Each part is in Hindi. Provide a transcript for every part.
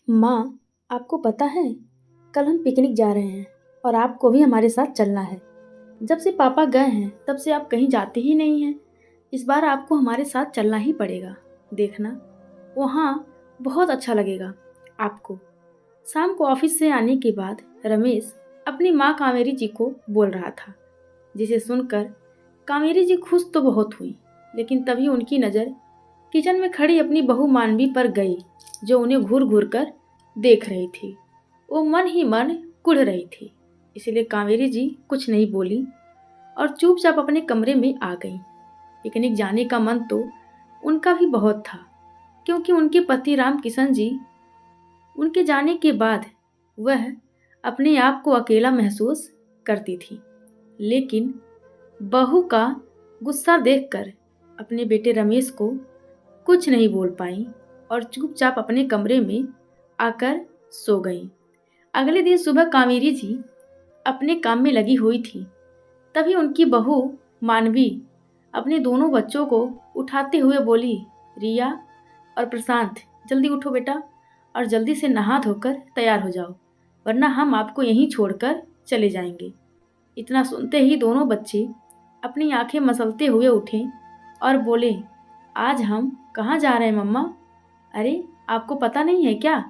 माँ, आपको पता है, कल हम पिकनिक जा रहे हैं और आपको भी हमारे साथ चलना है। जब से पापा गए हैं तब से आप कहीं जाते ही नहीं हैं। इस बार आपको हमारे साथ चलना ही पड़ेगा। देखना, वहाँ बहुत अच्छा लगेगा आपको। शाम को ऑफिस से आने के बाद रमेश अपनी माँ कावेरी जी को बोल रहा था, जिसे सुनकर कावेरी जी खुश तो बहुत हुई, लेकिन तभी उनकी नज़र किचन में खड़ी अपनी बहू मानवी पर गई, जो उन्हें घूर घूर कर देख रही थी। वो मन ही मन कुढ़ रही थी, इसलिए कावेरी जी कुछ नहीं बोली और चुपचाप अपने कमरे में आ गई। पिकनिक जाने का मन तो उनका भी बहुत था, क्योंकि उनके पति राम किशन जी उनके जाने के बाद वह अपने आप को अकेला महसूस करती थी। लेकिन बहू का गुस्सा देखकर अपने बेटे रमेश को कुछ नहीं बोल पाई और चुपचाप अपने कमरे में आकर सो गई। अगले दिन सुबह कावेरी जी अपने काम में लगी हुई थी, तभी उनकी बहू मानवी अपने दोनों बच्चों को उठाते हुए बोली, रिया और प्रशांत, जल्दी उठो बेटा और जल्दी से नहा धोकर तैयार हो जाओ, वरना हम आपको यहीं छोड़कर चले जाएंगे। इतना सुनते ही दोनों बच्चे अपनी आंखें मसलते हुए उठे और बोले, आज हम कहाँ जा रहे हैं मम्मा? अरे, आपको पता नहीं है क्या?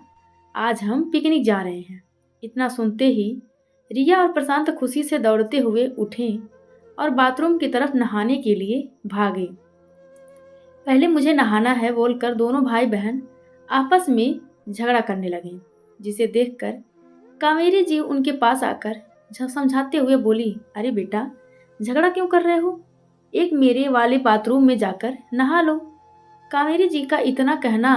आज हम पिकनिक जा रहे हैं। इतना सुनते ही रिया और प्रशांत खुशी से दौड़ते हुए उठे और बाथरूम की तरफ नहाने के लिए भागे। पहले मुझे नहाना है बोलकर दोनों भाई बहन आपस में झगड़ा करने लगे, जिसे देखकर कावेरी जी उनके पास आकर समझाते हुए बोली, अरे बेटा, झगड़ा क्यों कर रहे हो? एक मेरे वाले बाथरूम में जाकर नहा लो। कावेरी जी का इतना कहना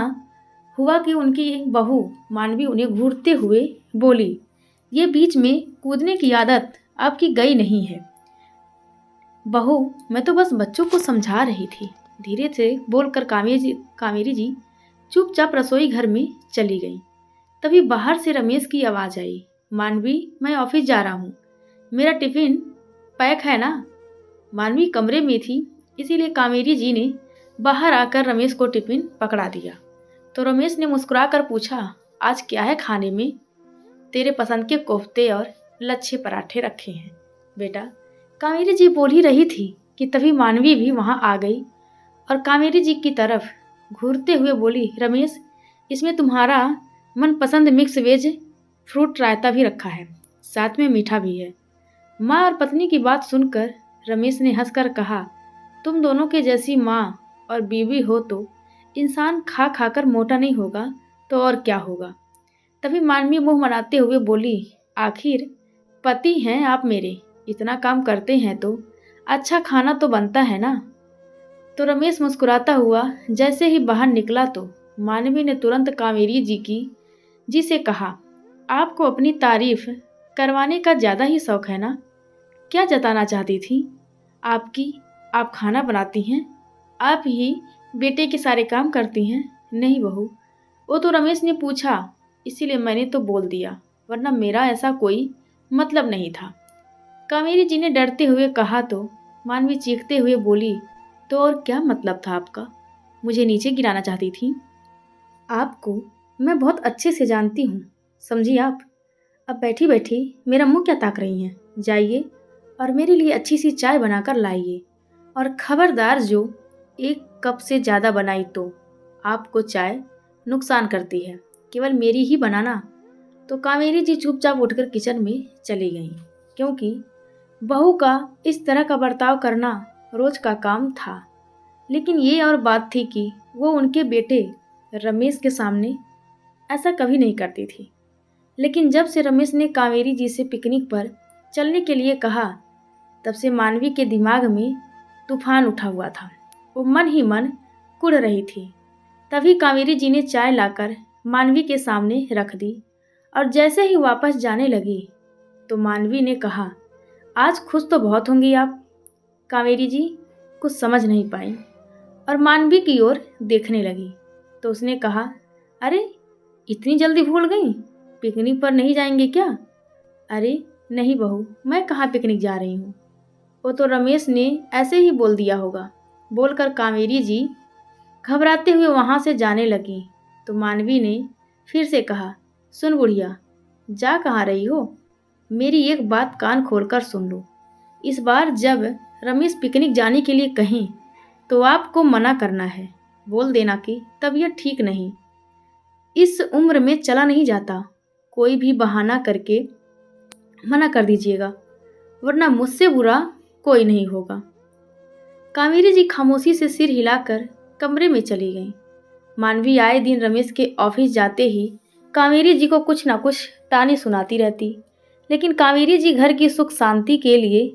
हुआ कि उनकी एक बहू मानवी उन्हें घूरते हुए बोली, ये बीच में कूदने की आदत आपकी गई नहीं है। बहू, मैं तो बस बच्चों को समझा रही थी, धीरे से बोलकर कावेरी जी चुपचाप रसोई घर में चली गई। तभी बाहर से रमेश की आवाज़ आई, मानवी, मैं ऑफिस जा रहा हूँ, मेरा टिफिन पैक है ना? मानवी कमरे में थी, इसीलिए कावेरी जी ने बाहर आकर रमेश को टिफिन पकड़ा दिया। तो रमेश ने मुस्कुराकर पूछा, आज क्या है खाने में? तेरे पसंद के कोफ्ते और लच्छे पराठे रखे हैं बेटा। कावेरी जी बोल ही रही थी कि तभी मानवी भी वहां आ गई और कावेरी जी की तरफ घूरते हुए बोली, रमेश, इसमें तुम्हारा मनपसंद मिक्स वेज फ्रूट रायता भी रखा है, साथ में मीठा भी है। माँ और पत्नी की बात सुनकर रमेश ने हंसकर कहा, तुम दोनों के जैसी माँ और बीवी हो तो इंसान खा खाकर मोटा नहीं होगा तो और क्या होगा। तभी मानवी मुंह बनाते हुए बोली, आखिर पति हैं आप मेरे, इतना काम करते हैं तो अच्छा खाना तो बनता है ना। तो रमेश मुस्कुराता हुआ जैसे ही बाहर निकला तो मानवी ने तुरंत कावेरी जी से कहा, आपको अपनी तारीफ करवाने का ज़्यादा ही शौक है ना? क्या जताना चाहती थी? आप खाना बनाती हैं, आप ही बेटे के सारे काम करती हैं? नहीं बहू, वो तो रमेश ने पूछा इसीलिए मैंने तो बोल दिया, वरना मेरा ऐसा कोई मतलब नहीं था। कावेरी जी ने डरते हुए कहा तो मानवी चीखते हुए बोली, तो और क्या मतलब था आपका? मुझे नीचे गिराना चाहती थी? आपको मैं बहुत अच्छे से जानती हूँ, समझी आप। अब बैठी बैठी मेरा मुंह क्या ताक रही हैं? जाइए और मेरे लिए अच्छी सी चाय बनाकर लाइए, और खबरदार जो एक कप से ज़्यादा बनाई तो आपको चाय नुकसान करती है, केवल मेरी ही बनाना। तो कावेरी जी चुपचाप उठकर किचन में चली गईं, क्योंकि बहू का इस तरह का बर्ताव करना रोज का काम था। लेकिन ये और बात थी कि वो उनके बेटे रमेश के सामने ऐसा कभी नहीं करती थी। लेकिन जब से रमेश ने कावेरी जी से पिकनिक पर चलने के लिए कहा, तब से मानवी के दिमाग में तूफान उठा हुआ था। वो मन ही मन कुढ़ रही थी। तभी कावेरी जी ने चाय लाकर मानवी के सामने रख दी और जैसे ही वापस जाने लगी तो मानवी ने कहा, आज खुश तो बहुत होंगी आप। कावेरी जी कुछ समझ नहीं पाई और मानवी की ओर देखने लगी तो उसने कहा, अरे, इतनी जल्दी भूल गई? पिकनिक पर नहीं जाएंगे क्या? अरे नहीं बहू, मैं कहाँ पिकनिक जा रही हूँ, वो तो रमेश ने ऐसे ही बोल दिया होगा, बोलकर कावेरी जी घबराते हुए वहाँ से जाने लगी। तो मानवी ने फिर से कहा, सुन बुढ़िया, जा कहाँ रही हो? मेरी एक बात कान खोलकर सुन लो। इस बार जब रमेश पिकनिक जाने के लिए कहें तो आपको मना करना है। बोल देना कि तबीयत ठीक नहीं, इस उम्र में चला नहीं जाता। कोई भी बहाना करके मना कर दीजिएगा, वरना मुझसे बुरा कोई नहीं होगा। कावेरी जी खामोशी से सिर हिलाकर कमरे में चली गईं। मानवी आए दिन रमेश के ऑफिस जाते ही कावेरी जी को कुछ ना कुछ ताने सुनाती रहती, लेकिन कावेरी जी घर की सुख शांति के लिए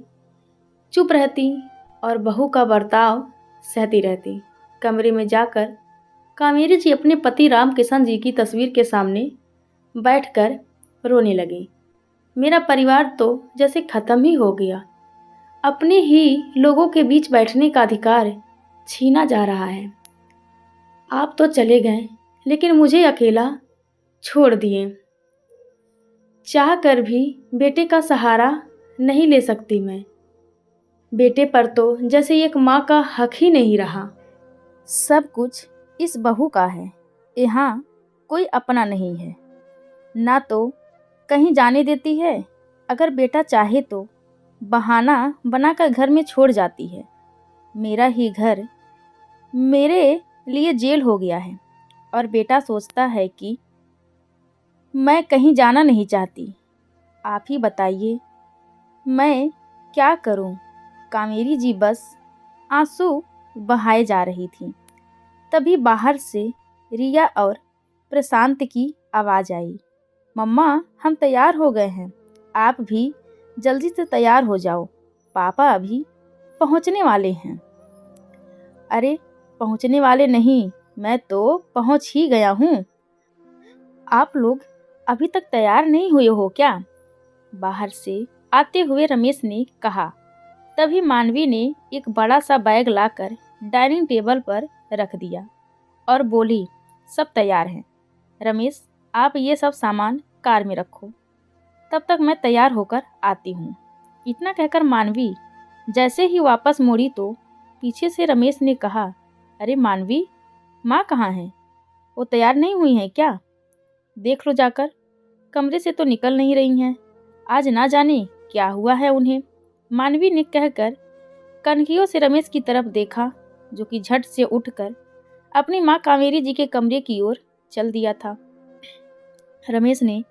चुप रहती और बहू का बर्ताव सहती रहती। कमरे में जाकर कावेरी जी अपने पति राम किशन जी की तस्वीर के सामने बैठकर रोने लगी। मेरा परिवार तो जैसे खत्म ही हो गया। अपने ही लोगों के बीच बैठने का अधिकार छीना जा रहा है। आप तो चले गए, लेकिन मुझे अकेला छोड़ दिए। चाह कर भी बेटे का सहारा नहीं ले सकती मैं। बेटे पर तो जैसे एक माँ का हक ही नहीं रहा। सब कुछ इस बहू का है। यहाँ कोई अपना नहीं है। ना तो कहीं जाने देती है, अगर बेटा चाहे तो बहाना बनाकर घर में छोड़ जाती है। मेरा ही घर मेरे लिए जेल हो गया है और बेटा सोचता है कि मैं कहीं जाना नहीं चाहती। आप ही बताइए, मैं क्या करूं? कावेरी जी बस आंसू बहाए जा रही थी। तभी बाहर से रिया और प्रशांत की आवाज़ आई। मम्मा, हम तैयार हो गए हैं, आप भी जल्दी से तैयार हो जाओ, पापा अभी पहुंचने वाले हैं। अरे पहुंचने वाले नहीं, मैं तो पहुंच ही गया हूँ। आप लोग अभी तक तैयार नहीं हुए हो क्या? बाहर से आते हुए रमेश ने कहा। तभी मानवी ने एक बड़ा सा बैग लाकर डाइनिंग टेबल पर रख दिया और बोली, सब तैयार हैं। रमेश, आप ये सब सामान कार में रखो, तब तक मैं तैयार होकर आती हूँ। इतना कहकर मानवी जैसे ही वापस मुड़ी तो पीछे से रमेश ने कहा, अरे मानवी, माँ कहाँ है? वो तैयार नहीं हुई हैं क्या? देख लो जाकर, कमरे से तो निकल नहीं रही हैं। आज ना जाने क्या हुआ है उन्हें। मानवी ने कहकर कनखियों से रमेश की तरफ देखा, जो कि झट से उठकर अपनी माँ कावेरी जी के कमरे की ओर चल दिया था। रमेश ने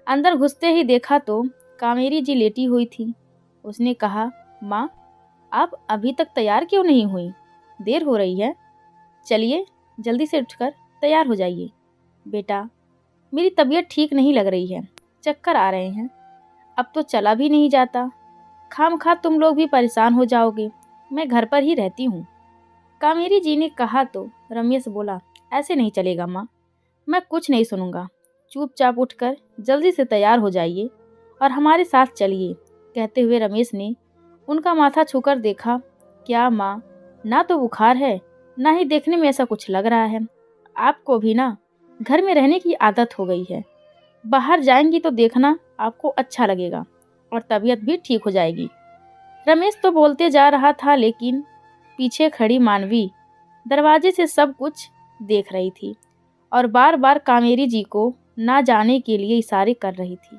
अंदर घुसते ही देखा तो कावेरी जी लेटी हुई थी। उसने कहा, माँ, आप अभी तक तैयार क्यों नहीं हुई? देर हो रही है। चलिए जल्दी से उठकर तैयार हो जाइए। बेटा, मेरी तबीयत ठीक नहीं लग रही है, चक्कर आ रहे हैं, अब तो चला भी नहीं जाता। खामखा तुम लोग भी परेशान हो जाओगे, मैं घर पर ही रहती हूँ। कावेरी जी ने कहा तो रमेश बोला, ऐसे नहीं चलेगा माँ, मैं कुछ नहीं सुनूंगा। चुपचाप उठकर जल्दी से तैयार हो जाइए और हमारे साथ चलिए। कहते हुए रमेश ने उनका माथा छूकर देखा। क्या माँ, ना तो बुखार है, ना ही देखने में ऐसा कुछ लग रहा है। आपको भी ना घर में रहने की आदत हो गई है। बाहर जाएंगी तो देखना आपको अच्छा लगेगा और तबीयत भी ठीक हो जाएगी। रमेश तो बोलते जा रहा था, लेकिन पीछे खड़ी मानवी दरवाजे से सब कुछ देख रही थी और बार बार कावेरी जी को ना जाने के लिए इशारे कर रही थी।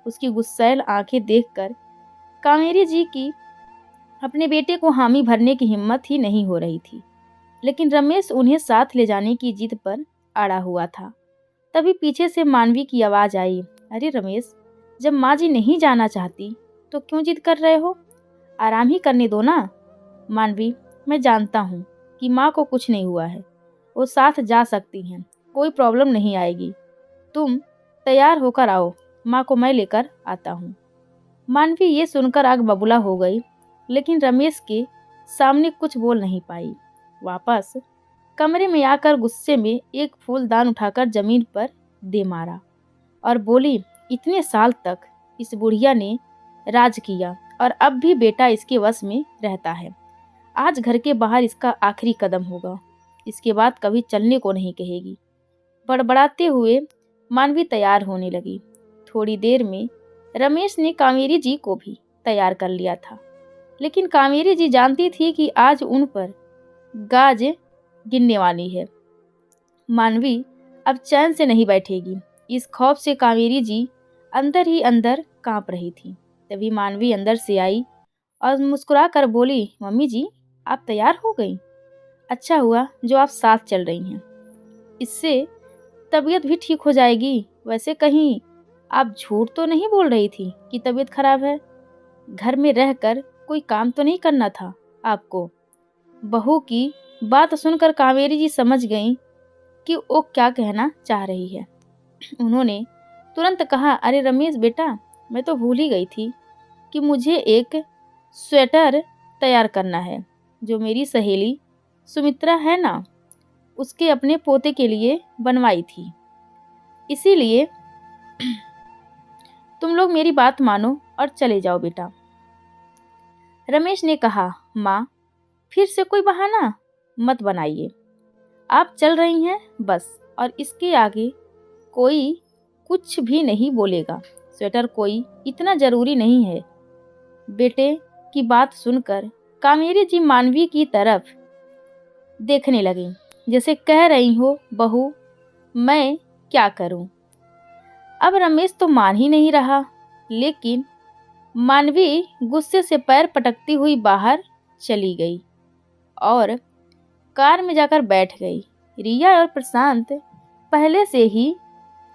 उसकी गुस्सैल आंखें देखकर कावेरी जी की अपने बेटे को हामी भरने की हिम्मत ही नहीं हो रही थी, लेकिन रमेश उन्हें साथ ले जाने की जिद पर अड़ा हुआ था। तभी पीछे से मानवी की आवाज़ आई, अरे रमेश, जब माँ जी नहीं जाना चाहती तो क्यों जिद कर रहे हो? आराम ही करने दो ना। मानवी, मैं जानता हूँ कि माँ को कुछ नहीं हुआ है, वो साथ जा सकती हैं, कोई प्रॉब्लम नहीं आएगी। तुम तैयार होकर आओ, माँ को मैं लेकर आता हूँ। मानवी ये सुनकर आग बबूला हो गई, लेकिन रमेश के सामने कुछ बोल नहीं पाई। वापस कमरे में आकर गुस्से में एक फूलदान उठाकर जमीन पर दे मारा और बोली, इतने साल तक इस बुढ़िया ने राज किया और अब भी बेटा इसके वश में रहता है। आज घर के बाहर इसका आखिरी कदम होगा, इसके बाद कभी चलने को नहीं कहेगी। बड़बड़ाते हुए मानवी तैयार होने लगी। थोड़ी देर में रमेश ने कावेरी जी को भी तैयार कर लिया था, लेकिन कावेरी जी जानती थी कि आज उन पर गाज गिरने वाली है। मानवी अब चैन से नहीं बैठेगी। इस खौफ से कावेरी जी अंदर ही अंदर कांप रही थी। तभी मानवी अंदर से आई और मुस्कुरा कर बोली, मम्मी जी आप तैयार हो गई? अच्छा हुआ जो आप साथ चल रही हैं, इससे तबीयत भी ठीक हो जाएगी। वैसे कहीं आप झूठ तो नहीं बोल रही थी कि तबीयत खराब है? घर में रहकर कोई काम तो नहीं करना था आपको? बहू की बात सुनकर कावेरी जी समझ गईं कि वो क्या कहना चाह रही है। उन्होंने तुरंत कहा, अरे रमेश बेटा, मैं तो भूल ही गई थी कि मुझे एक स्वेटर तैयार करना है जो मेरी सहेली सुमित्रा है ना, उसके अपने पोते के लिए बनवाई थी। इसीलिए तुम लोग मेरी बात मानो और चले जाओ बेटा। रमेश ने कहा, माँ फिर से कोई बहाना मत बनाइए। आप चल रही हैं बस, और इसके आगे कोई कुछ भी नहीं बोलेगा। स्वेटर कोई इतना जरूरी नहीं है। बेटे की बात सुनकर कामेरी जी मानवी की तरफ देखने लगी, जैसे कह रही हो, बहू मैं क्या करूं? अब रमेश तो मान ही नहीं रहा, लेकिन मानवी गुस्से से पैर पटकती हुई बाहर चली गई और कार में जाकर बैठ गई। रिया और प्रशांत पहले से ही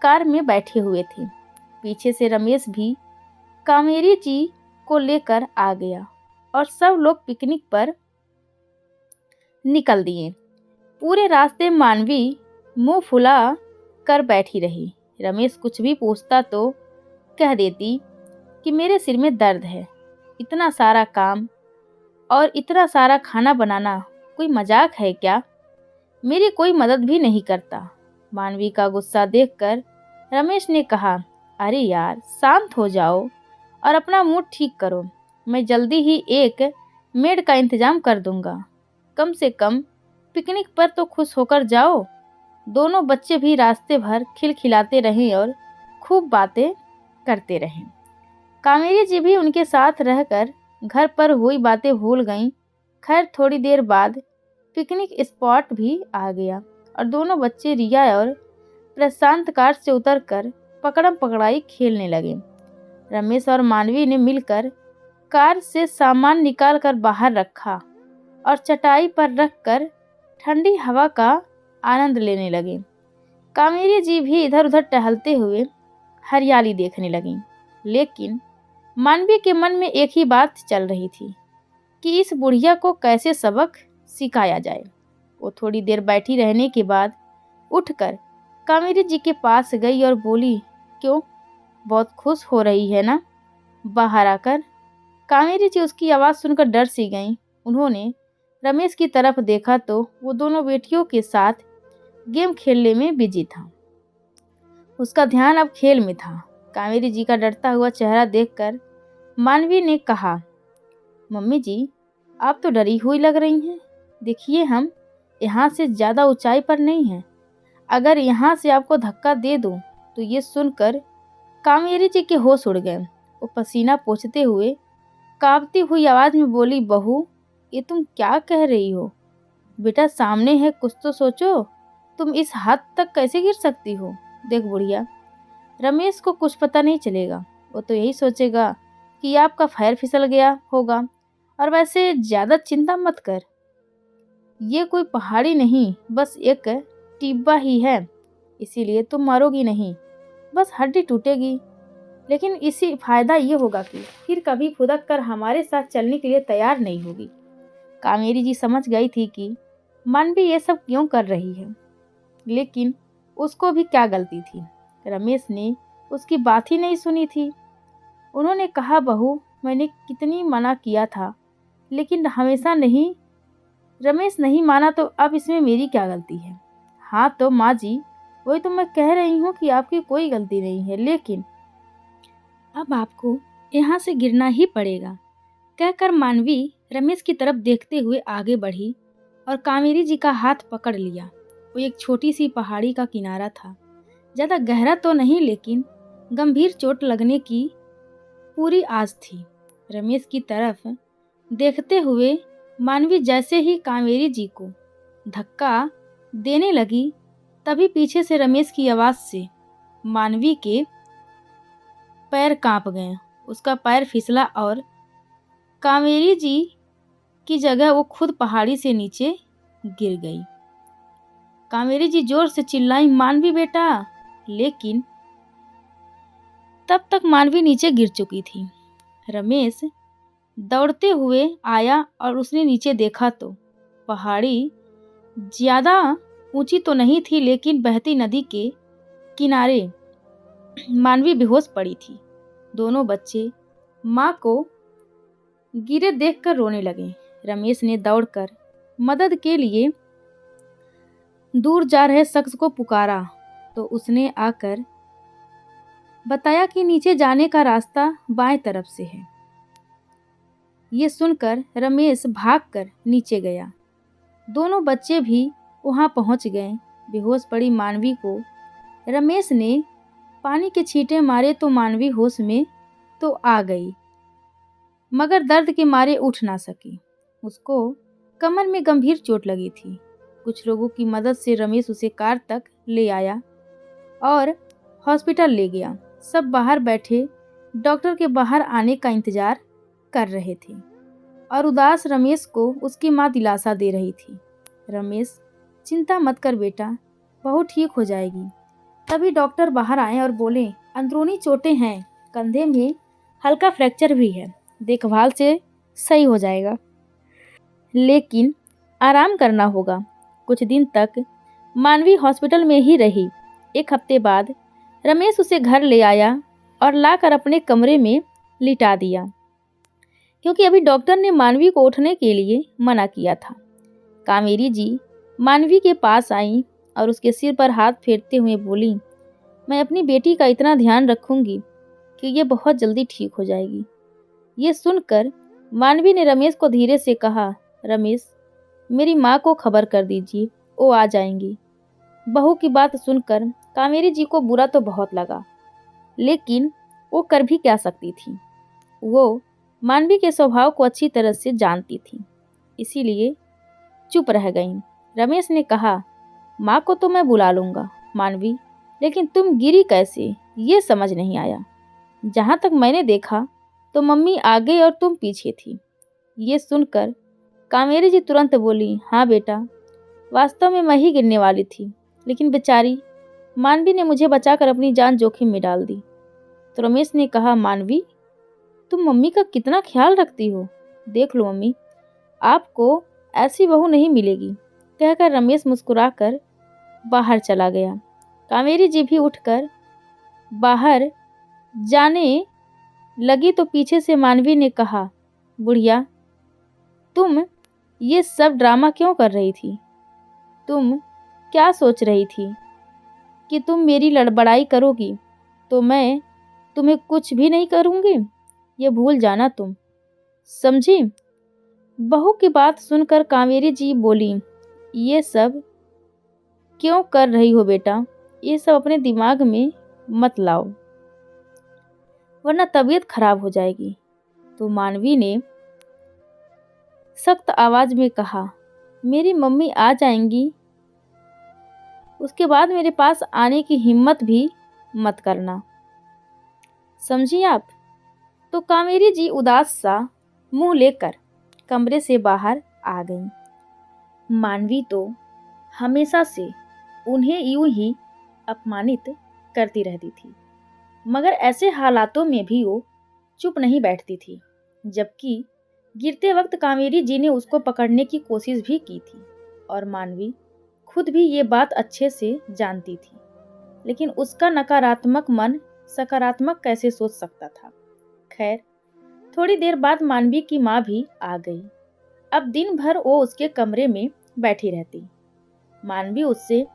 कार में बैठे हुए थे। पीछे से रमेश भी कामेरी जी को लेकर आ गया और सब लोग पिकनिक पर निकल दिए। पूरे रास्ते मानवी मुंह फुला कर बैठी रही। रमेश कुछ भी पूछता तो कह देती कि मेरे सिर में दर्द है। इतना सारा काम और इतना सारा खाना बनाना कोई मजाक है क्या? मेरी कोई मदद भी नहीं करता। मानवी का गुस्सा देखकर रमेश ने कहा, अरे यार शांत हो जाओ और अपना मूड ठीक करो। मैं जल्दी ही एक मेड का इंतजाम कर दूंगा। कम से कम पिकनिक पर तो खुश होकर जाओ। दोनों बच्चे भी रास्ते भर खिलखिलाते रहें और खूब बातें करते रहें। कामेरी जी भी उनके साथ रहकर घर पर हुई बातें भूल गईं। खैर थोड़ी देर बाद पिकनिक स्पॉट भी आ गया और दोनों बच्चे रिया और प्रशांत कार से उतरकर पकड़म पकड़ाई खेलने लगे। रमेश और मानवी ने मिलकर कार से सामान निकालकर बाहर रखा और चटाई पर रखकर ठंडी हवा का आनंद लेने लगे। कामेरी जी भी इधर उधर टहलते हुए हरियाली देखने लगीं। लेकिन मानवी के मन में एक ही बात चल रही थी कि इस बुढ़िया को कैसे सबक सिखाया जाए। वो थोड़ी देर बैठी रहने के बाद उठकर कामेरी जी के पास गई और बोली, क्यों बहुत खुश हो रही है ना? बाहर आकर कामेरी जी उसकी आवाज़ सुनकर डर सी गईं। उन्होंने रमेश की तरफ देखा तो वो दोनों बेटियों के साथ गेम खेलने में बिजी था। उसका ध्यान अब खेल में था। कामेरी जी का डरता हुआ चेहरा देखकर मानवी ने कहा, मम्मी जी आप तो डरी हुई लग रही हैं। देखिए हम यहाँ से ज़्यादा ऊंचाई पर नहीं हैं। अगर यहाँ से आपको धक्का दे दूँ तो ये सुनकर कामेरी जी के होश उड़ गए। वो पसीना पोंछते हुए कांपती हुई आवाज़ में बोली, बहू ये तुम क्या कह रही हो? बेटा सामने है, कुछ तो सोचो। तुम इस हद तक कैसे गिर सकती हो? देख बुढ़िया, रमेश को कुछ पता नहीं चलेगा। वो तो यही सोचेगा कि आपका पैर फिसल गया होगा। और वैसे ज़्यादा चिंता मत कर, ये कोई पहाड़ी नहीं, बस एक टिब्बा ही है। इसीलिए तुम मरोगी नहीं, बस हड्डी टूटेगी। लेकिन इसी फायदा ये होगा कि फिर कभी खुदक कर हमारे साथ चलने के लिए तैयार नहीं होगी। कामेरी जी समझ गई थी कि मानवी ये सब क्यों कर रही है, लेकिन उसको भी क्या गलती थी। रमेश ने उसकी बात ही नहीं सुनी थी। उन्होंने कहा, बहू मैंने कितनी मना किया था, लेकिन हमेशा नहीं, रमेश नहीं माना, तो अब इसमें मेरी क्या गलती है? हाँ तो माँ जी, वही तो मैं कह रही हूँ कि आपकी कोई गलती नहीं है, लेकिन अब आपको यहाँ से गिरना ही पड़ेगा। कहकर मानवी रमेश की तरफ देखते हुए आगे बढ़ी और कामेरी जी का हाथ पकड़ लिया। वो एक छोटी सी पहाड़ी का किनारा था। ज़्यादा गहरा तो नहीं, लेकिन गंभीर चोट लगने की पूरी आस थी। रमेश की तरफ देखते हुए मानवी जैसे ही कामेरी जी को धक्का देने लगी, तभी पीछे से रमेश की आवाज़ से मानवी के पैर कांप गए। उसका पैर फिसला और कावेरी जी की जगह वो खुद पहाड़ी से नीचे गिर गई। कावेरी जी जोर से चिल्लाई, मानवी बेटा, लेकिन तब तक मानवी नीचे गिर चुकी थी। रमेश दौड़ते हुए आया और उसने नीचे देखा तो पहाड़ी ज्यादा ऊंची तो नहीं थी, लेकिन बहती नदी के किनारे मानवी बेहोश पड़ी थी। दोनों बच्चे माँ को गिरे देखकर रोने लगे। रमेश ने दौड़कर मदद के लिए दूर जा रहे शख्स को पुकारा तो उसने आकर बताया कि नीचे जाने का रास्ता बाएं तरफ से है। ये सुनकर रमेश भागकर नीचे गया। दोनों बच्चे भी वहां पहुंच गए। बेहोश पड़ी मानवी को रमेश ने पानी के छींटे मारे तो मानवी होश में तो आ गई, मगर दर्द के मारे उठ ना सकी। उसको कमर में गंभीर चोट लगी थी। कुछ लोगों की मदद से रमेश उसे कार तक ले आया और हॉस्पिटल ले गया। सब बाहर बैठे डॉक्टर के बाहर आने का इंतजार कर रहे थे और उदास रमेश को उसकी माँ दिलासा दे रही थी। रमेश, चिंता मत कर बेटा, बहू ठीक हो जाएगी। तभी डॉक्टर बाहर आए और बोले, अंदरूनी चोटें हैं, कंधे में हल्का फ्रैक्चर भी है, देखभाल से सही हो जाएगा, लेकिन आराम करना होगा। कुछ दिन तक मानवी हॉस्पिटल में ही रही। एक हफ्ते बाद रमेश उसे घर ले आया और लाकर अपने कमरे में लिटा दिया, क्योंकि अभी डॉक्टर ने मानवी को उठने के लिए मना किया था। कावेरी जी मानवी के पास आई और उसके सिर पर हाथ फेरते हुए बोली, मैं अपनी बेटी का इतना ध्यान रखूंगी कि ये बहुत जल्दी ठीक हो जाएगी। ये सुनकर मानवी ने रमेश को धीरे से कहा, रमेश, मेरी माँ को खबर कर दीजिए, वो आ जाएंगी। बहू की बात सुनकर कावेरी जी को बुरा तो बहुत लगा, लेकिन वो कर भी क्या सकती थी। वो मानवी के स्वभाव को अच्छी तरह से जानती थी, इसीलिए चुप रह गईं। रमेश ने कहा, माँ को तो मैं बुला लूँगा मानवी, लेकिन तुम गिरी कैसे ये समझ नहीं आया। जहाँ तक मैंने देखा तो मम्मी आगे और तुम पीछे थी। ये सुनकर कावेरी जी तुरंत बोली, हाँ बेटा, वास्तव में मैं ही गिरने वाली थी, लेकिन बेचारी मानवी ने मुझे बचाकर अपनी जान जोखिम में डाल दी। तो रमेश ने कहा, मानवी, तुम मम्मी का कितना ख्याल रखती हो। देख लो मम्मी, आपको ऐसी बहू नहीं मिलेगी, कहकर रमेश मुस्कुराकर बाहर चला गया। कावेरी जी भी उठकर बाहर जाने लगी तो पीछे से मानवी ने कहा, बुढ़िया, तुम ये सब ड्रामा क्यों कर रही थी? तुम क्या सोच रही थी कि तुम मेरी लड़बड़ाई करोगी तो मैं तुम्हें कुछ भी नहीं करूँगी? ये भूल जाना तुम, समझी? बहू की बात सुनकर कावेरी जी बोली, ये सब क्यों कर रही हो बेटा? ये सब अपने दिमाग में मत लाओ, वरना तबीयत खराब हो जाएगी। तो मानवी ने सख्त आवाज में कहा, मेरी मम्मी आ जाएंगी, उसके बाद मेरे पास आने की हिम्मत भी मत करना, समझी आप? तो कावेरी जी उदास सा मुंह लेकर कमरे से बाहर आ गई। मानवी तो हमेशा से उन्हें यूं ही अपमानित करती रहती थी, मगर ऐसे हालातों में भी वो चुप नहीं बैठती थी। जबकि गिरते वक्त कावेरी जी ने उसको पकड़ने की कोशिश भी की थी और मानवी खुद भी ये बात अच्छे से जानती थी, लेकिन उसका नकारात्मक मन सकारात्मक कैसे सोच सकता था। खैर, थोड़ी देर बाद मानवी की माँ भी आ गई। अब दिन भर वो उसके कमरे में बैठी रहती। मानवी उससे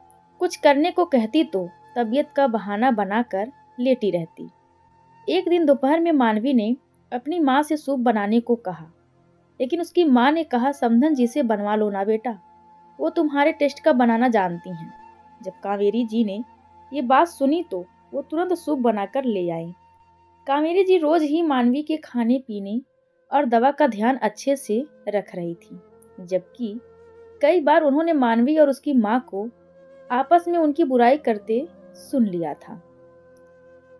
कुछ करने को कहती तो तबीयत का बहाना बनाकर लेटी रहती। एक दिन दोपहर में मानवी ने अपनी माँ से सूप बनाने को कहा, लेकिन उसकी माँ ने कहा, समधन जी से बनवा लो ना बेटा, वो तुम्हारे टेस्ट का बनाना जानती हैं। जब कावेरी जी ने ये बात सुनी तो वो तुरंत सूप बनाकर ले आई। कावेरी जी रोज ही मानवी के खाने पीने और दवा का ध्यान अच्छे से रख रही थी, जबकि कई बार उन्होंने मानवी और उसकी माँ को आपस में उनकी बुराई करते सुन लिया था।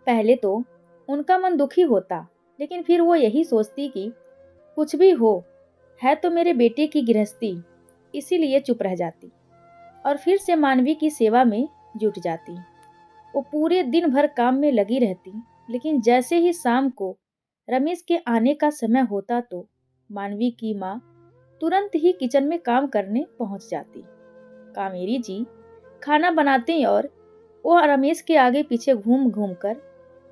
पहले तो उनका मन दुखी होता, लेकिन फिर वो यही सोचती कि कुछ भी हो, है तो मेरे बेटे की गृहस्थी, इसीलिए चुप रह जाती और फिर से मानवी की सेवा में जुट जाती। वो पूरे दिन भर काम में लगी रहती, लेकिन जैसे ही शाम को रमेश के आने का समय होता तो मानवी की माँ तुरंत ही किचन में काम करने पहुंच जाती। कावेरी जी खाना बनाते और वो रमेश के आगे पीछे घूम घूम कर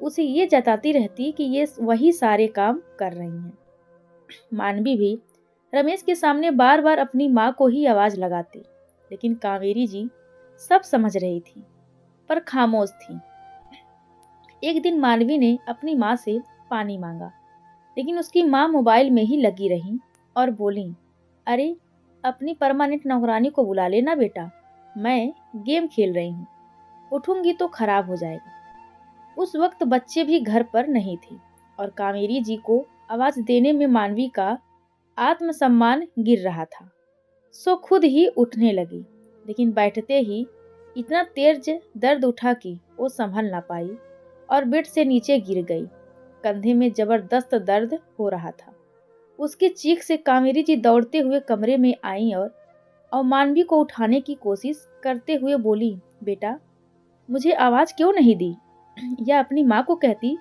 उसे ये जताती रहती कि ये वही सारे काम कर रही हैं। मानवी भी रमेश के सामने बार बार अपनी माँ को ही आवाज लगाती, लेकिन कावेरी जी सब समझ रही थी पर खामोश थी। एक दिन मानवी ने अपनी माँ से पानी मांगा, लेकिन उसकी माँ मोबाइल में ही लगी रही और बोली, अरे अपनी परमानेंट नौकरानी को बुला लेना बेटा, मैं गेम खेल रही हूँ, उठूंगी तो खराब हो जाएगा। उस वक्त बच्चे भी घर पर नहीं थे और कावेरी जी को आवाज देने में मानवी का आत्मसम्मान गिर रहा था। सो खुद ही उठने लगी, लेकिन बैठते ही इतना तेज दर्द उठा कि वो संभल ना पाई और बेड से नीचे गिर गई। कंधे में जबरदस्त दर्द हो रहा था। उसकी चीख से कावेरी जी दौड़ते हुए कमरे में आई और मानवी को उठाने की कोशिश करते हुए बोली, बेटा मुझे आवाज क्यों नहीं दी, या अपनी माँ को कहती,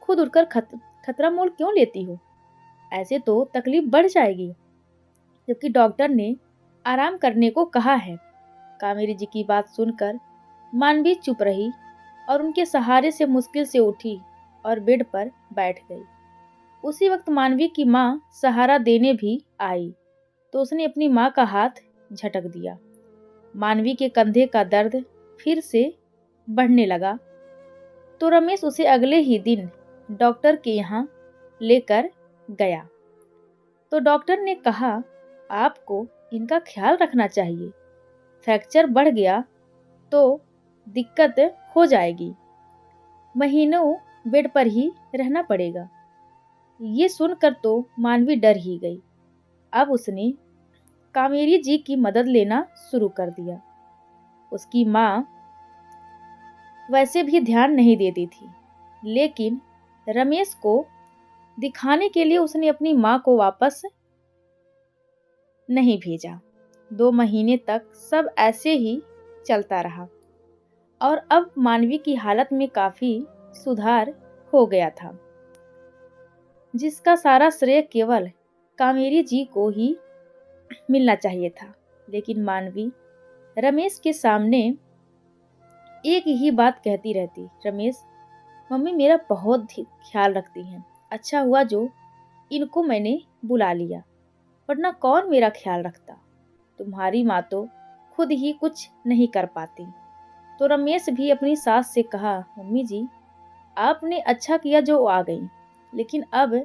खुद उठकर खतरा मोल क्यों लेती हो, ऐसे तो तकलीफ बढ़ जाएगी, जबकि डॉक्टर ने आराम करने को कहा है। कावेरी जी की बात सुनकर मानवी चुप रही और उनके सहारे से मुश्किल से उठी और बेड पर बैठ गई। उसी वक्त मानवी की माँ सहारा देने भी आई तो उसने अपनी माँ का हाथ झटक दिया। मानवी के कंधे का दर्द फिर से बढ़ने लगा तो रमेश उसे अगले ही दिन डॉक्टर के यहाँ लेकर गया। तो डॉक्टर ने कहा, आपको इनका ख्याल रखना चाहिए, फ्रैक्चर बढ़ गया तो दिक्कत हो जाएगी, महीनों बेड पर ही रहना पड़ेगा। ये सुनकर तो मानवी डर ही गई। अब उसने कावेरी जी की मदद लेना शुरू कर दिया। उसकी माँ वैसे भी ध्यान नहीं देती थी, लेकिन रमेश को दिखाने के लिए उसने अपनी माँ को वापस नहीं भेजा। 2 महीने तक सब ऐसे ही चलता रहा और अब मानवी की हालत में काफी सुधार हो गया था, जिसका सारा श्रेय केवल कावेरी जी को ही मिलना चाहिए था। लेकिन मानवी रमेश के सामने एक ही बात कहती रहती, रमेश मम्मी मेरा बहुत ख्याल रखती हैं, अच्छा हुआ जो इनको मैंने बुला लिया, वरना कौन मेरा ख्याल रखता, तुम्हारी माँ तो खुद ही कुछ नहीं कर पाती। तो रमेश भी अपनी सास से कहा, मम्मी जी आपने अच्छा किया जो आ गई, लेकिन अब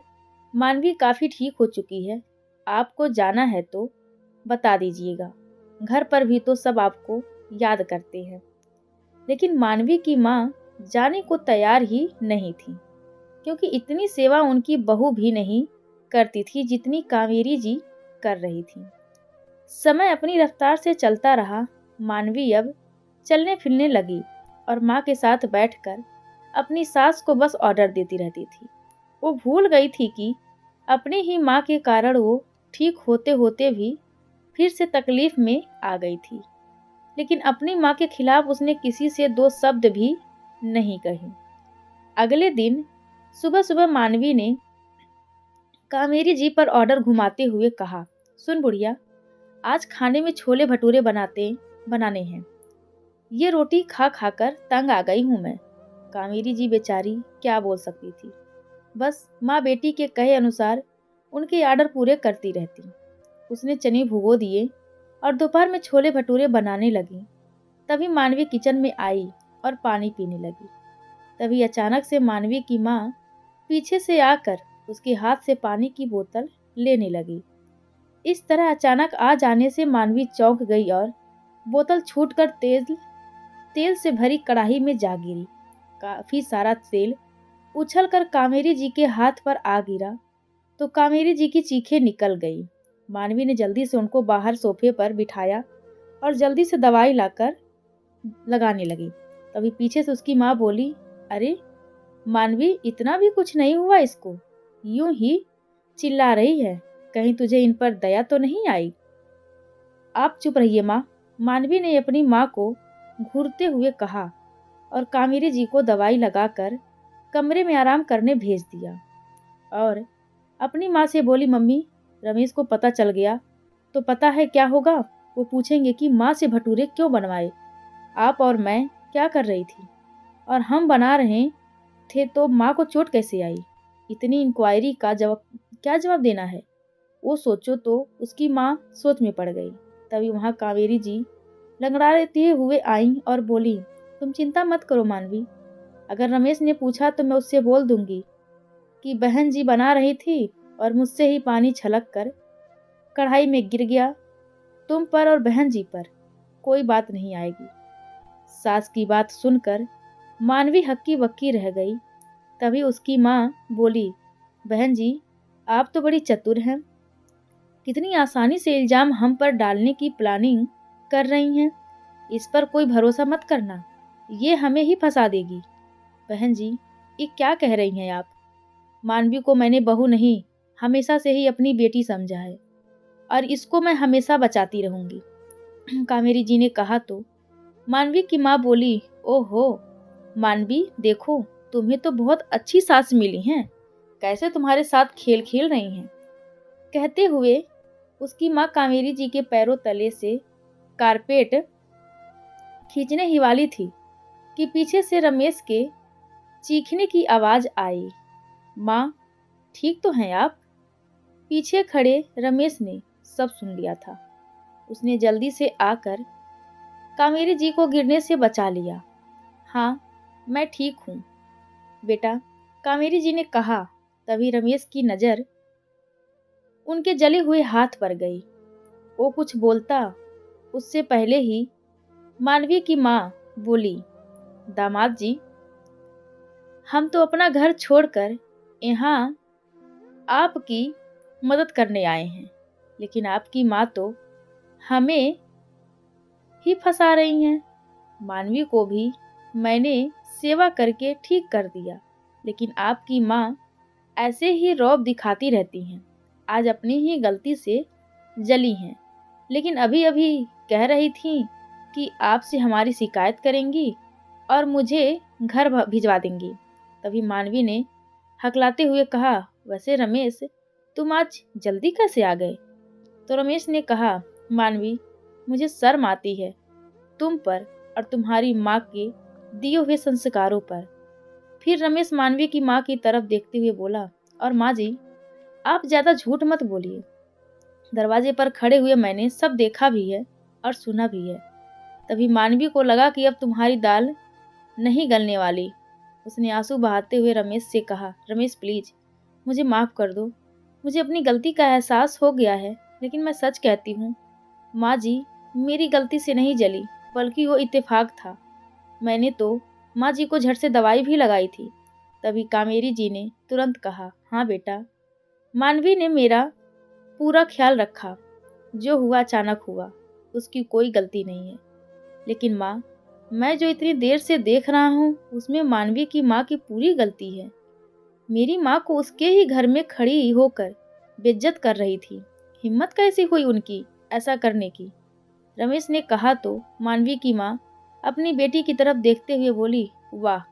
मानवी काफी ठीक हो चुकी है, आपको जाना है तो बता दीजिएगा, घर पर भी तो सब आपको याद करते हैं। लेकिन मानवी की माँ जाने को तैयार ही नहीं थी, क्योंकि इतनी सेवा उनकी बहू भी नहीं करती थी जितनी कावेरी जी कर रही थी। समय अपनी रफ्तार से चलता रहा। मानवी अब चलने फिरने लगी और माँ के साथ बैठकर अपनी सास को बस ऑर्डर देती रहती थी। वो भूल गई थी कि अपनी ही माँ के कारण वो ठीक होते होते भी फिर से तकलीफ में आ गई थी। लेकिन अपनी माँ के खिलाफ उसने किसी से 2 शब्द भी नहीं कहे। अगले दिन सुबह सुबह मानवी ने कावेरी जी पर ऑर्डर घुमाते हुए कहा, सुन बुढ़िया, आज खाने में छोले भटूरे बनाने हैं। ये रोटी खा खाकर तंग आ गई हूँ मैं। कावेरी जी बेचारी क्या बोल सकती थी, बस माँ बेटी के कहे अनुसार उनके ऑर्डर पूरे करती रहती। उसने चने भिगो दिए और दोपहर में छोले भटूरे बनाने लगी। तभी मानवी किचन में आई और पानी पीने लगी। तभी अचानक से मानवी की माँ पीछे से आकर उसके हाथ से पानी की बोतल लेने लगी। इस तरह अचानक आ जाने से मानवी चौंक गई और बोतल छूटकर तेल से भरी कढ़ाई में जा गिरी। काफी सारा तेल उछलकर कावेरी जी के हाथ पर आ गिरा तो कावेरी जी की चीखें निकल गई। मानवी ने जल्दी से उनको बाहर सोफे पर बिठाया और जल्दी से दवाई लाकर लगाने लगी। तभी पीछे से उसकी माँ बोली, अरे मानवी, इतना भी कुछ नहीं हुआ इसको, यूं ही चिल्ला रही है, कहीं तुझे इन पर दया तो नहीं आई? आप चुप रहिए माँ, मानवी ने अपनी माँ को घूरते हुए कहा और कावेरी जी को दवाई लगाकर कमरे में आराम करने भेज दिया और अपनी माँ से बोली, मम्मी, रमेश को पता चल गया तो पता है क्या होगा? वो पूछेंगे कि माँ से भटूरे क्यों बनवाए, आप और मैं क्या कर रही थी, और हम बना रहे थे तो माँ को चोट कैसे आई? इतनी इंक्वायरी का जवाब क्या जवाब देना है? वो सोचो तो उसकी माँ सोच में पड़ गई। तभी वहाँ कावेरी जी लंगड़ाते हुए आईं और बोली, तुम चिंता मत करो मानवी, अगर रमेश ने पूछा तो मैं उससे बोल दूंगी कि बहन जी बना रही थी और मुझसे ही पानी छलक कर कढ़ाई में गिर गया, तुम पर और बहन जी पर कोई बात नहीं आएगी। सास की बात सुनकर मानवी हक्की बक्की रह गई। तभी उसकी माँ बोली, बहन जी, आप तो बड़ी चतुर हैं, कितनी आसानी से इल्जाम हम पर डालने की प्लानिंग कर रही हैं। इस पर कोई भरोसा मत करना, ये हमें ही फंसा देगी। बहन जी, ये क्या कह रही हैं आप? मानवी को मैंने बहू नहीं, हमेशा से ही अपनी बेटी समझा है और इसको मैं हमेशा बचाती रहूंगी। कावेरी जी ने कहा तो मानवी की माँ बोली, ओहो मानवी, देखो तुम्हें तो बहुत अच्छी सास मिली हैं, कैसे तुम्हारे साथ खेल खेल रही हैं। कहते हुए उसकी माँ कावेरी जी के पैरों तले से कारपेट खींचने ही वाली थी कि पीछे से रमेश के चीखने की आवाज आई, माँ ठीक तो हैं आप? पीछे खड़े रमेश ने सब सुन लिया था। उसने जल्दी से आकर कावेरी जी को गिरने से बचा लिया। हाँ, मैं ठीक हूँ बेटा, कावेरी जी ने कहा। तभी रमेश की नजर उनके जले हुए हाथ पर गई। वो कुछ बोलता उससे पहले ही मानवी की माँ बोली, दामाद जी, हम तो अपना घर छोड़कर यहाँ आपकी मदद करने आए हैं, लेकिन आपकी माँ तो हमें ही फंसा रही हैं। मानवी को भी मैंने सेवा करके ठीक कर दिया, लेकिन आपकी माँ ऐसे ही रौब दिखाती रहती हैं। आज अपनी ही गलती से जली हैं, लेकिन अभी अभी कह रही थी कि आपसे हमारी शिकायत करेंगी और मुझे घर भिजवा देंगी। तभी मानवी ने हकलाते हुए कहा, वैसे रमेश, तुम आज जल्दी कैसे आ गए? तो रमेश ने कहा, मानवी, मुझे शर्म आती है तुम पर और तुम्हारी माँ के दिए हुए संस्कारों पर। फिर रमेश मानवी की माँ की तरफ देखते हुए बोला, और माँ जी, आप ज्यादा झूठ मत बोलिए, दरवाजे पर खड़े हुए मैंने सब देखा भी है और सुना भी है। तभी मानवी को लगा कि अब तुम्हारी दाल नहीं गलने वाली। उसने आंसू बहाते हुए रमेश से कहा, रमेश प्लीज मुझे माफ कर दो, मुझे अपनी गलती का एहसास हो गया है, लेकिन मैं सच कहती हूँ माँ जी, मेरी गलती से नहीं जली, बल्कि वो इत्तेफाक था। मैंने तो माँ जी को झट से दवाई भी लगाई थी। तभी कावेरी जी ने तुरंत कहा, हाँ बेटा, मानवी ने मेरा पूरा ख्याल रखा, जो हुआ अचानक हुआ, उसकी कोई गलती नहीं है। लेकिन माँ, मैं जो इतनी देर से देख रहा हूँ उसमें मानवी की माँ की पूरी गलती है। मेरी माँ को उसके ही घर में खड़ी होकर बेइज्जत कर रही थी, हिम्मत कैसी हुई उनकी ऐसा करने की? रमेश ने कहा तो मानवी की माँ अपनी बेटी की तरफ देखते हुए बोली, वाह,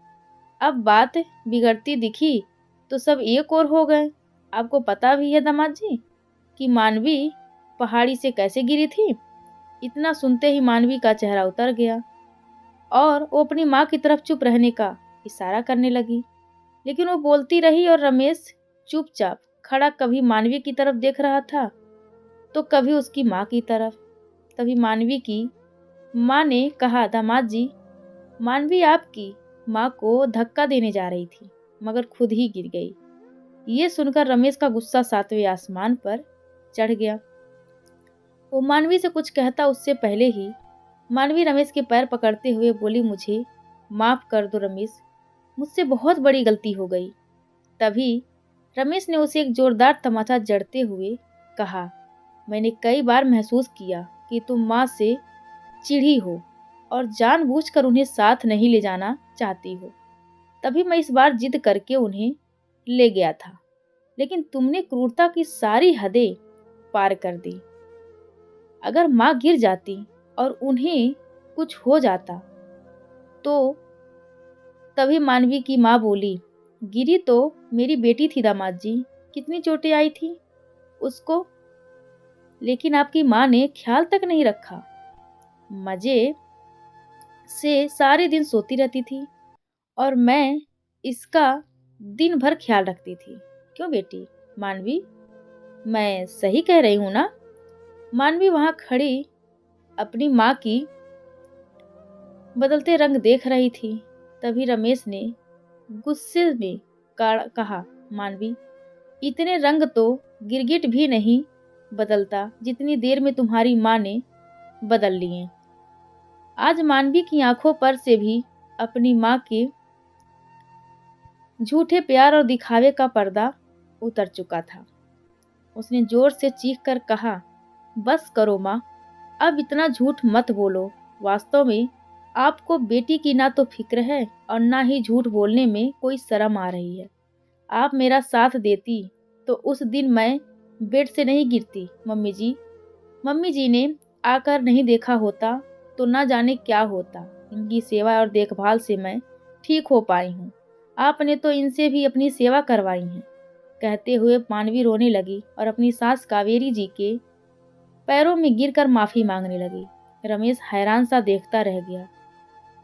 अब बात बिगड़ती दिखी तो सब एक और हो गए। आपको पता भी है दामाद जी कि मानवी पहाड़ी से कैसे गिरी थी? इतना सुनते ही मानवी का चेहरा उतर गया और वो अपनी माँ की तरफ चुप रहने का इशारा करने लगी, लेकिन वो बोलती रही और रमेश चुपचाप खड़ा कभी मानवी की तरफ देख रहा था तो कभी उसकी माँ की तरफ। तभी मानवी की माँ ने कहा, दामाद जी, मानवी आपकी माँ को धक्का देने जा रही थी मगर खुद ही गिर गई। ये सुनकर रमेश का गुस्सा 7वें आसमान पर चढ़ गया। वो मानवी से कुछ कहता उससे पहले ही मानवी रमेश के पैर पकड़ते हुए बोली, मुझे माफ कर दो रमेश, मुझसे बहुत बड़ी गलती हो गई। तभी रमेश ने उसे एक जोरदार तमाचा जड़ते हुए कहा, मैंने कई बार महसूस किया कि तुम माँ से चिढ़ी हो, और जानबूझकर उन्हें साथ नहीं ले जाना चाहती हो। तभी मैं इस बार जिद करके उन्हें ले गया था, लेकिन तुमने क्रूरता की सारी हदें पार कर दी। अगर माँ गिर जाती और उन्हें कुछ हो जाता तो तभी मानवी की माँ बोली, गिरी तो मेरी बेटी थी दामाद जी, कितनी चोटें आई थी उसको, लेकिन आपकी माँ ने ख्याल तक नहीं रखा। मजे से सारे दिन सोती रहती थी और मैं इसका दिन भर ख्याल रखती थी। क्यों बेटी मानवी, मैं सही कह रही हूं ना? मानवी वहां खड़ी अपनी माँ की बदलते रंग देख रही थी। तभी रमेश ने गुस्से में कहा, मानवी, इतने रंग तो गिरगिट भी नहीं बदलता जितनी देर में तुम्हारी माँ ने बदल लिए। आज मानवी की आंखों पर से भी अपनी माँ के झूठे प्यार और दिखावे का पर्दा उतर चुका था। उसने जोर से चीख कर कहा, बस करो माँ, अब इतना झूठ मत बोलो। वास्तव में आपको बेटी की ना तो फिक्र है और ना ही झूठ बोलने में कोई शर्म आ रही है। आप मेरा साथ देती तो उस दिन मैं बेड से नहीं गिरती। मम्मी जी ने आकर नहीं देखा होता तो ना जाने क्या होता। इनकी सेवा और देखभाल से मैं ठीक हो पाई हूँ। आपने तो इनसे भी अपनी सेवा करवाई है। कहते हुए मानवी रोने लगी और अपनी सास कावेरी जी के पैरों में गिरकर माफी मांगने लगी। रमेश हैरान सा देखता रह गया।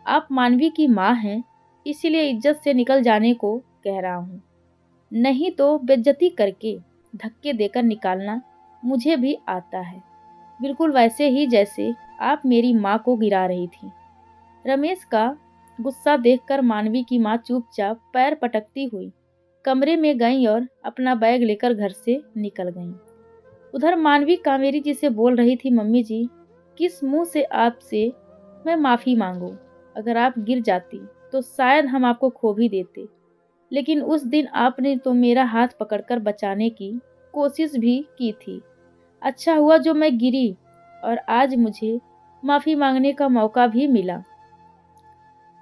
आप मानवी की माँ हैं, इसीलिए इज्जत से निकल जाने को कह रहा हूँ, नहीं तो बेइज्जती करके धक्के देकर निकालना मुझे भी आता है, बिल्कुल वैसे ही जैसे आप मेरी माँ को गिरा रही थी। रमेश का गुस्सा देखकर मानवी की माँ चुपचाप पैर पटकती हुई कमरे में गई और अपना बैग लेकर घर से निकल गई। उधर मानवी कावेरी जी से बोल रही थी, मम्मी जी, किस मुंह से आपसे मैं माफी मांगू? अगर आप गिर जाती तो शायद हम आपको खो भी देते, लेकिन उस दिन आपने तो मेरा हाथ पकड़कर बचाने की कोशिश भी की थी। अच्छा हुआ जो मैं गिरी और आज मुझे माफी मांगने का मौका भी मिला।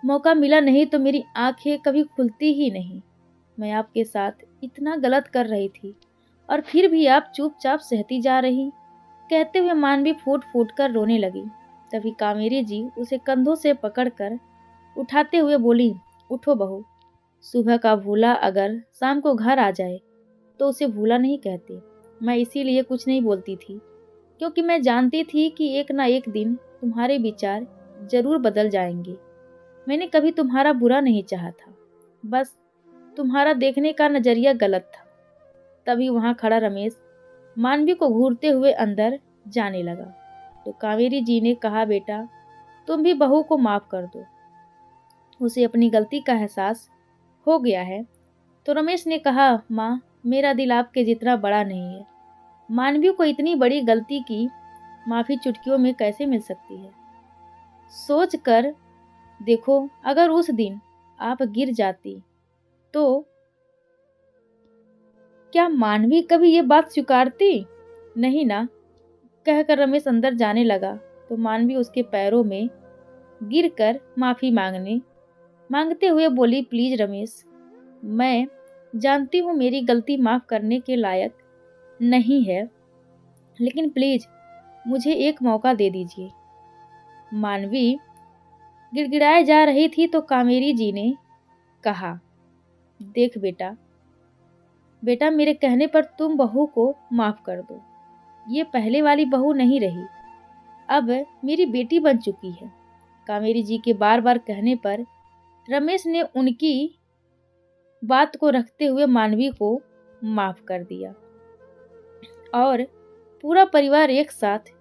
मौका मिला नहीं तो मेरी आंखें कभी खुलती ही नहीं। मैं आपके साथ इतना गलत कर रही थी और फिर भी आप चुपचाप सहती जा रही। कहते हुए मानवी फूट फूट कर रोने लगी। तभी कावेरी जी उसे कंधों से पकड़कर उठाते हुए बोली, उठो बहू, सुबह का भूला अगर शाम को घर आ जाए तो उसे भूला नहीं कहते। मैं इसीलिए कुछ नहीं बोलती थी, क्योंकि मैं जानती थी कि एक ना एक दिन तुम्हारे विचार जरूर बदल जाएंगे। मैंने कभी तुम्हारा बुरा नहीं चाहा था, बस तुम्हारा देखने का नजरिया गलत था। तभी वहां खड़ा रमेश मानवी को घूरते हुए अंदर जाने लगा तो कावेरी जी ने कहा, बेटा तुम भी बहू को माफ कर दो, उसे अपनी गलती का एहसास हो गया है। तो रमेश ने कहा, माँ, मेरा दिल आपके जितना बड़ा नहीं है। मानवी को इतनी बड़ी गलती की माफी चुटकियों में कैसे मिल सकती है? सोच कर देखो, अगर उस दिन आप गिर जाती तो क्या मानवी कभी ये बात स्वीकारती? नहीं ना। कहकर रमेश अंदर जाने लगा तो मानवी उसके पैरों में गिरकर माफी मांगते हुए बोली, प्लीज रमेश, मैं जानती हूँ मेरी गलती माफ करने के लायक नहीं है, लेकिन प्लीज मुझे एक मौका दे दीजिए। मानवी गिड़गिड़ाए जा रही थी तो कावेरी जी ने कहा, देख बेटा मेरे कहने पर तुम बहू को माफ कर दो। ये पहले वाली बहू नहीं रही, अब मेरी बेटी बन चुकी है। कावेरी जी के बार बार कहने पर रमेश ने उनकी बात को रखते हुए मानवी को माफ कर दिया और पूरा परिवार एक साथ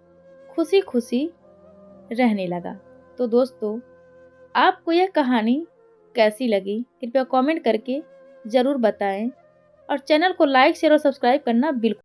खुशी खुशी रहने लगा। तो दोस्तों, आपको यह कहानी कैसी लगी कृपया कमेंट करके ज़रूर बताएं और चैनल को लाइक शेयर और सब्सक्राइब करना बिल्कुल